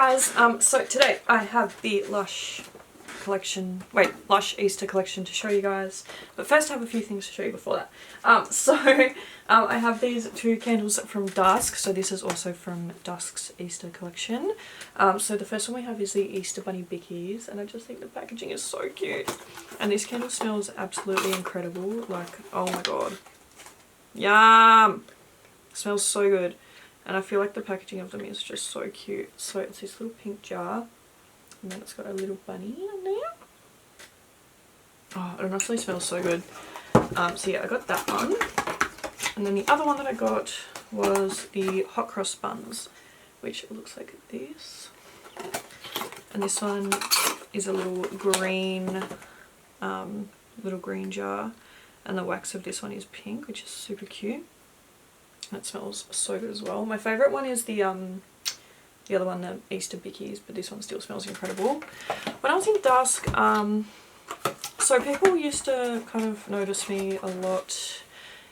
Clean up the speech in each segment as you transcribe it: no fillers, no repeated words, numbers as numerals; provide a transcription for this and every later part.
guys, so today I have the Lush Easter collection to show you guys, but first I have a few things to show you before that. I have these two candles from Dusk, so this is also from Dusk's Easter collection. So the first one we have is the Easter Bunny Bickies, and I just think the packaging is so cute. And this candle smells absolutely incredible, like, oh my god. Yum! It smells so good. And I feel like the packaging of them is just so cute. So it's this little pink jar, and then it's got a little bunny in there. Oh, it honestly smells so good. So yeah, I got that one. And then the other one that I got was the hot cross buns, which looks like this. And this one is a little green jar. And the wax of this one is pink, which is super cute. That smells so good as well. My favourite one is the other one, the Easter Bickies, but this one still smells incredible. When I was in Dusk, so people used to kind of notice me a lot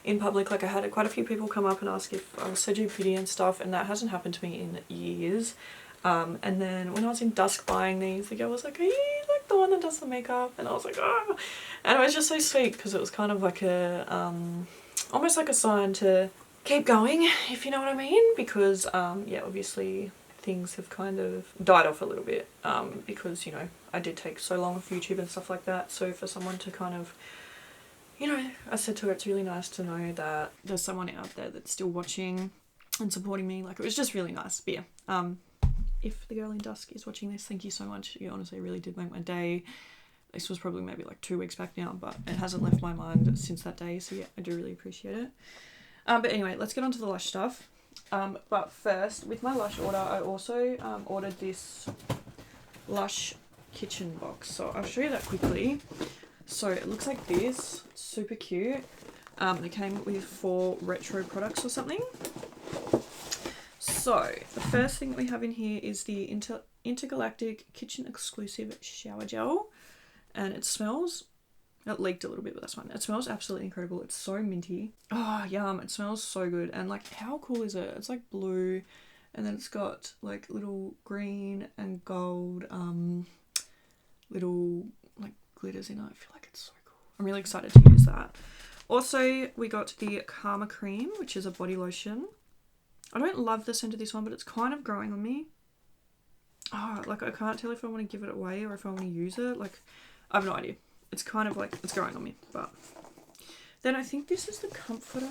in public. Like I had quite a few people come up and ask if I was SoJo Beauty and stuff, and that hasn't happened to me in years. And then when I was in Dusk buying these, the girl was like, "Are you like the one that does the makeup?" And I was like, "Oh," and it was just so sweet because it was kind of like a almost like a sign to keep going, if you know what I mean, because yeah, obviously things have kind of died off a little bit because, you know, I did take so long off YouTube and stuff like that. So for someone to kind of, you know, I said to her, it's really nice to know that there's someone out there that's still watching and supporting me. Like, it was just really nice. But yeah, if the girl in Dusk is watching this, thank you so much. You honestly really did make my day. This was probably maybe like 2 weeks back now, but it hasn't left my mind since that day. So yeah, I do really appreciate it. But anyway, let's get on to the Lush stuff. But first, with my Lush order, I also ordered this Lush kitchen box. So I'll show you that quickly. So it looks like this. It's super cute. They came with 4 retro products or something. So the first thing that we have in here is the Intergalactic Kitchen Exclusive Shower Gel. And it smells... It leaked a little bit, but that's fine. It smells absolutely incredible. It's so minty. Oh, yum. It smells so good. And, like, how cool is it? It's, like, blue. And then it's got, like, little green and gold, little, like, glitters in it. I feel like it's so cool. I'm really excited to use that. Also, we got the Karma Cream, which is a body lotion. I don't love the scent of this one, but it's kind of growing on me. Oh, like, I can't tell if I want to give it away or if I want to use it. Like, I have no idea. It's kind of like, it's growing on me, but then I think this is the Comforter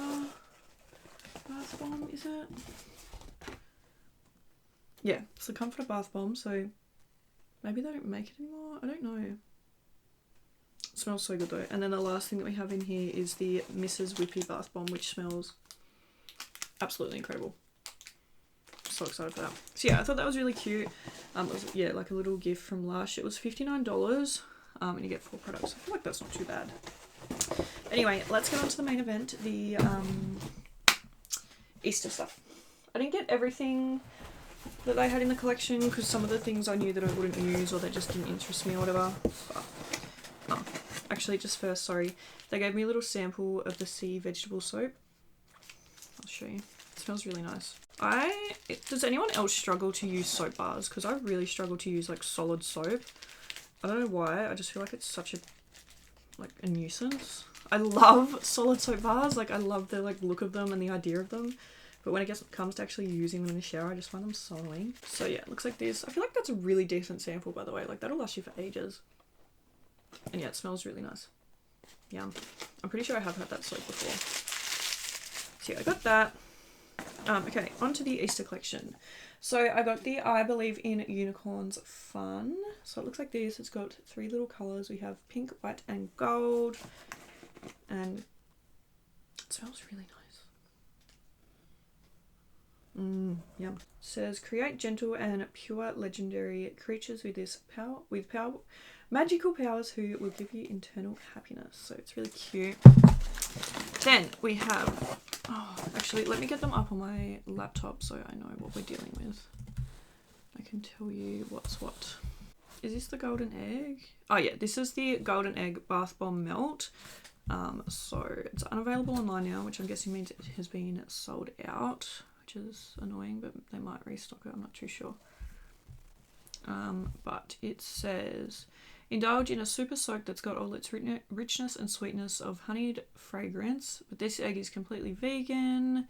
bath bomb, is it? Yeah, it's the Comforter bath bomb, so maybe they don't make it anymore. I don't know. It smells so good though. And then the last thing that we have in here is the Mrs. Whippy bath bomb, which smells absolutely incredible. So excited for that. So yeah, I thought that was really cute. It was, yeah, like a little gift from Lush. It was $59. And you get 4 products. I feel like that's not too bad. Anyway, let's get on to the main event, the Easter stuff. I didn't get everything that I had in the collection because some of the things I knew that I wouldn't use or they just didn't interest me or whatever. But, actually, just first, sorry. They gave me a little sample of the sea vegetable soap. I'll show you. It smells really nice. Does anyone else struggle to use soap bars? Because I really struggle to use like solid soap. I don't know why, I just feel like it's such a nuisance. I love solid soap bars, like I love the like look of them and the idea of them, but when it comes to actually using them in the shower, I just find them so annoying. So yeah, it looks like this. I feel like that's a really decent sample, by the way, like that'll last you for ages. And yeah, it smells really nice. Yum. I'm pretty sure I have had that soap before. So yeah, I got that. Okay, on to the Easter collection. So I got the I Believe in Unicorns Fun. So it looks like this. It's got 3 little colours. We have pink, white and gold. And it smells really nice. Yum. It says, create gentle and pure legendary creatures with magical powers who will give you internal happiness. So it's really cute. Then we have... Oh, actually, let me get them up on my laptop so I know what we're dealing with. I can tell you what's what. Is this the golden egg? Oh yeah, this is the golden egg bath bomb melt. So it's unavailable online now, which I'm guessing means it has been sold out, which is annoying, but they might restock it. I'm not too sure. But it says, indulge in a super soak that's got all its richness and sweetness of honeyed fragrance, but this egg is completely vegan.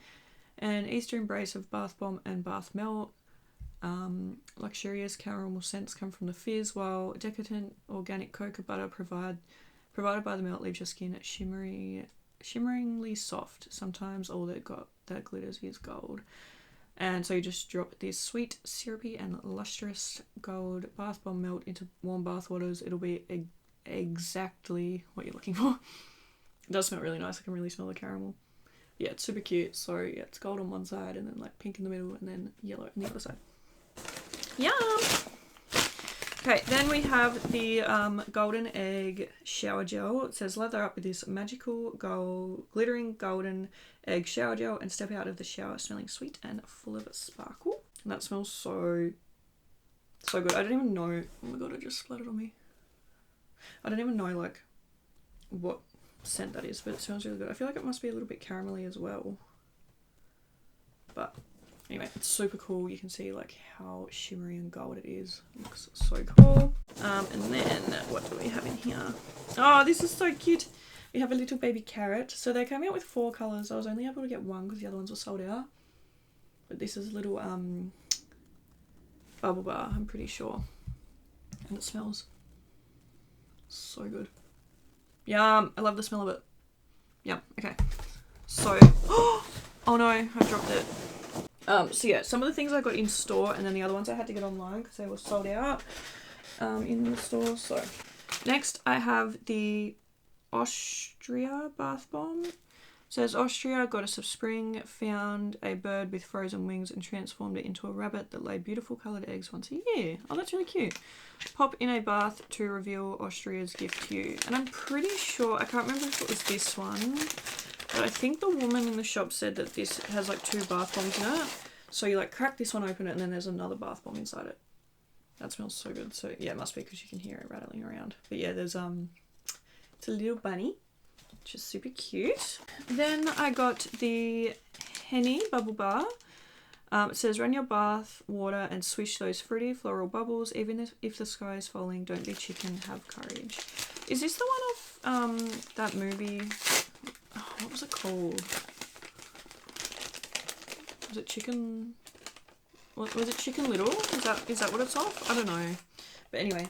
An Easter embrace of bath bomb and bath melt. Luxurious caramel scents come from the fizz, while decadent organic cocoa butter provided by the melt leaves your skin shimmeringly soft. Sometimes all that glitters is gold. And so you just drop this sweet, syrupy and lustrous gold bath bomb melt into warm bath waters. It'll be exactly what you're looking for. It does smell really nice. I can really smell the caramel. Yeah, it's super cute. So yeah, it's gold on one side and then like pink in the middle and then yellow on the other side. Yum! Okay, then we have the golden egg shower gel. It says lather up with this magical glittering golden egg shower gel and step out of the shower smelling sweet and full of sparkle. And that smells so good. I don't even know. Oh my god, it just splattered on me. I don't even know like what scent that is, but it smells really good. I feel like it must be a little bit caramelly as well. But anyway, it's super cool. You can see like how shimmery and gold it is. It looks so cool. And then what do we have in here? Oh, this is so cute. We have a little baby carrot. So they came out with 4 colours. I was only able to get 1 because the other ones were sold out. But this is a little bubble bar, I'm pretty sure. And it smells so good. Yum. I love the smell of it. Yum. Okay. So, oh no, I dropped it. So yeah, some of the things I got in store and then the other ones I had to get online because they were sold out in the store. So next I have the Austria bath bomb. It says Austria, goddess of spring, found a bird with frozen wings and transformed it into a rabbit that laid beautiful coloured eggs once a year. Oh, that's really cute. Pop in a bath to reveal Austria's gift to you. And I'm pretty sure, I can't remember if it was this one, but I think the woman in the shop said that this has like 2 bath bombs in it. So you like crack this one open and then there's another bath bomb inside it. That smells so good. So yeah, it must be because you can hear it rattling around. But yeah, there's it's a little bunny, which is super cute. Then I got the Henny bubble bar. It says run your bath water and swish those fruity floral bubbles. Even if the sky is falling, don't be chicken, have courage. Is this the one of that movie? Oh, what was it called? Was it Chicken? Was it Chicken Little? Is that what it's off? I don't know. But anyway,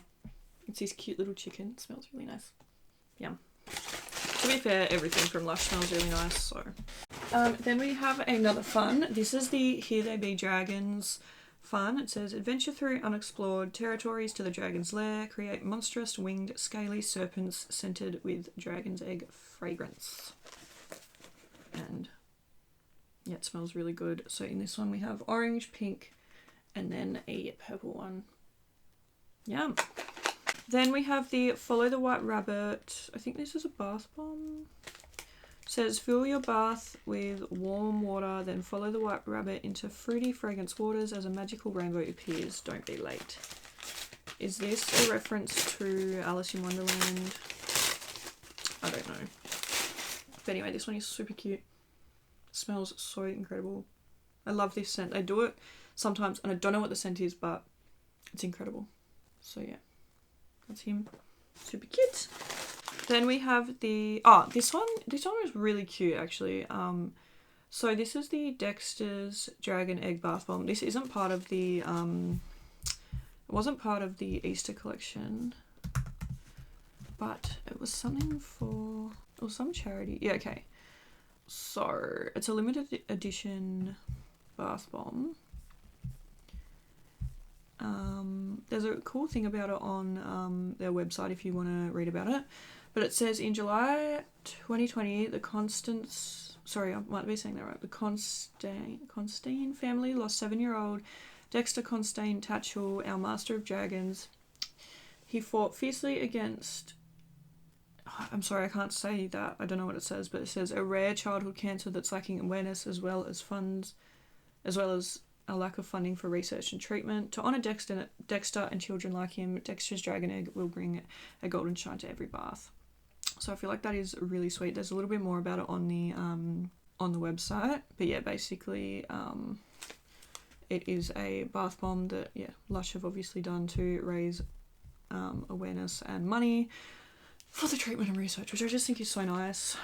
it's this cute little chicken. It smells really nice. Yum. To be fair, everything from Lush smells really nice. So, then we have another fun. This is the Here They Be Dragons fun. It says adventure through unexplored territories to the dragon's lair. Create monstrous winged scaly serpents scented with dragon's egg fragrance. And yeah, it smells really good. So in this one we have orange, pink, and then a purple one. Yum. Then we have the Follow the White Rabbit. I think this is a bath bomb. It says fill your bath with warm water, then follow the white rabbit into fruity fragrance waters as a magical rainbow appears. Don't be late. Is this a reference to Alice in Wonderland? I don't know. But anyway, this one is super cute. Smells so incredible. I love this scent. I do it sometimes and I don't know what the scent is, but it's incredible. So yeah, that's him. Super cute. Then we have the this one was really cute actually. So this is the Dexter's Dragon Egg Bath Bomb. This isn't part of the it wasn't part of the Easter collection, but it was something for, it was some charity. Yeah, okay. So it's a limited edition bath bomb. There's a cool thing about it on their website if you want to read about it. But it says in July 2020, the I might be saying that right. The Constantine family lost 7-year-old Dexter Constantine Tatchell, our master of dragons. He fought fiercely against, I'm sorry, I can't say that. I don't know what it says, but it says a rare childhood cancer that's lacking awareness as well as funds, as well as a lack of funding for research and treatment. To honour Dexter and children like him, Dexter's Dragon Egg will bring a golden shine to every bath. So I feel like that is really sweet. There's a little bit more about it on the website, but yeah, basically It is a bath bomb that, yeah, Lush have obviously done to raise awareness and money for the treatment and research, which I just think is so nice.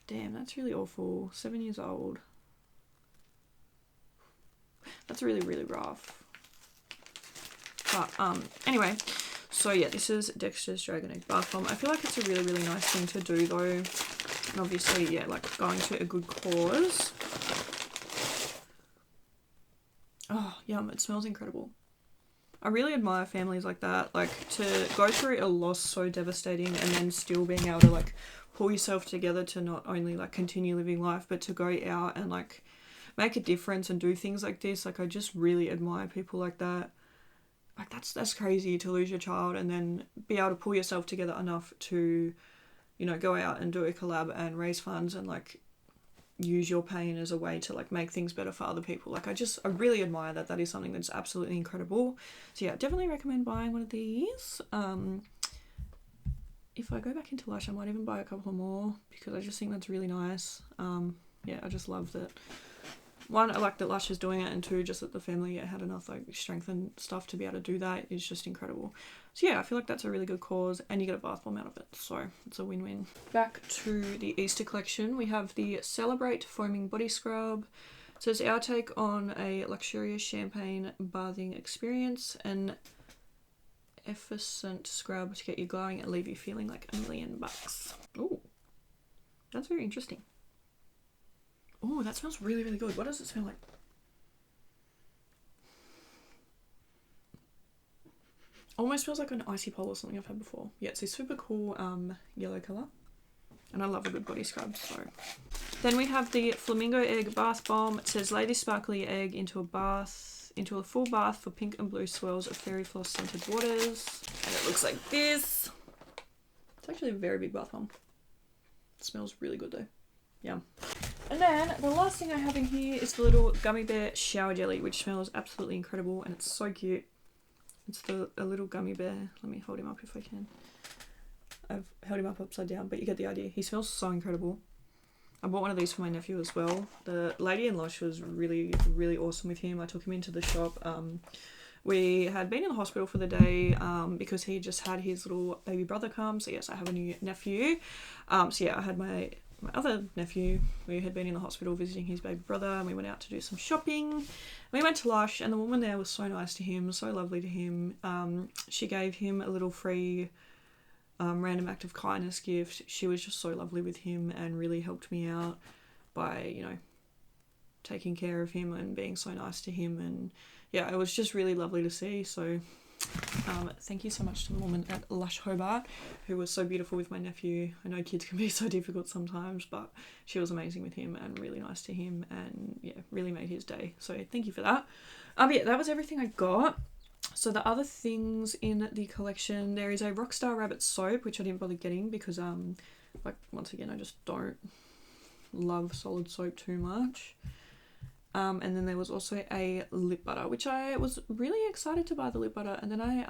Damn, that's really awful. 7 years old. That's really, really rough. But anyway, so yeah, this is Dexter's Dragon Egg Bath Bomb. I feel like it's a really, really nice thing to do though. And obviously, yeah, like going to a good cause. Oh, yum, it smells incredible. I really admire families like that, like to go through a loss so devastating and then still being able to like pull yourself together to not only like continue living life, but to go out and like make a difference and do things like this. Like I just really admire people like that. Like that's crazy to lose your child and then be able to pull yourself together enough to, you know, go out and do a collab and raise funds and like use your pain as a way to like make things better for other people. Like I really admire that. That is something that's absolutely incredible. So yeah, definitely recommend buying one of these. If I go back into Lush, I might even buy a couple more because I just think that's really nice. Yeah, I just love that. One, I like that Lush is doing it, and two, just that the family had enough like strength and stuff to be able to do that is just incredible. So yeah, I feel like that's a really good cause and you get a bath bomb out of it. So it's a win-win. Back to the Easter collection, we have the Celebrate Foaming Body Scrub. It says our take on a luxurious champagne bathing experience, an effervescent scrub to get you glowing and leave you feeling like $1,000,000. Ooh, that's very interesting. Oh, that smells really, really good. What does it smell like? Almost smells like an icy pole or something I've had before. Yeah, it's a super cool yellow colour. And I love a good body scrub, so. Then we have the Flamingo Egg Bath Bomb. It says lay this sparkly egg into a full bath for pink and blue swirls of fairy floss scented waters. And it looks like this. It's actually a very big bath bomb. It smells really good though. Yum. And then the last thing I have in here is the little gummy bear shower jelly, which smells absolutely incredible and it's so cute. It's a little gummy bear. Let me hold him up if I can. I've held him up upside down, but you get the idea. He smells so incredible. I bought one of these for my nephew as well. The lady in Lush was really, really awesome with him. I took him into the shop. We had been in the hospital for the day because he just had his little baby brother come. So yes, I have a new nephew. So yeah, I had my other nephew. We had been in the hospital visiting his baby brother and we went out to do some shopping. We went to Lush and the woman there was so nice to him, so lovely to him. She gave him a little free random act of kindness gift. She was just so lovely with him and really helped me out by, you know, taking care of him and being so nice to him. And yeah, it was just really lovely to see. So thank you so much to the woman at Lush Hobart who was so beautiful with my nephew. I know kids can be so difficult sometimes, but she was amazing with him and really nice to him and yeah, really made his day. So thank you for that. Yeah, that was everything I got. So the other things in the collection, there is a Rockstar Rabbit soap, which I didn't bother getting because like once again, I just don't love solid soap too much. And then there was also a lip butter, which I was really excited to buy the lip butter, and then I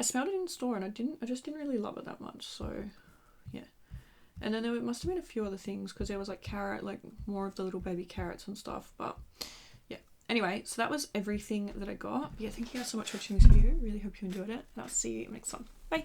smelled it in store and I just didn't really love it that much. So yeah. And then there must have been a few other things because there was like carrot, like more of the little baby carrots and stuff. But yeah. Anyway, so that was everything that I got. Yeah, thank you guys so much for watching this video. Really hope you enjoyed it, and I'll see you next time. Bye.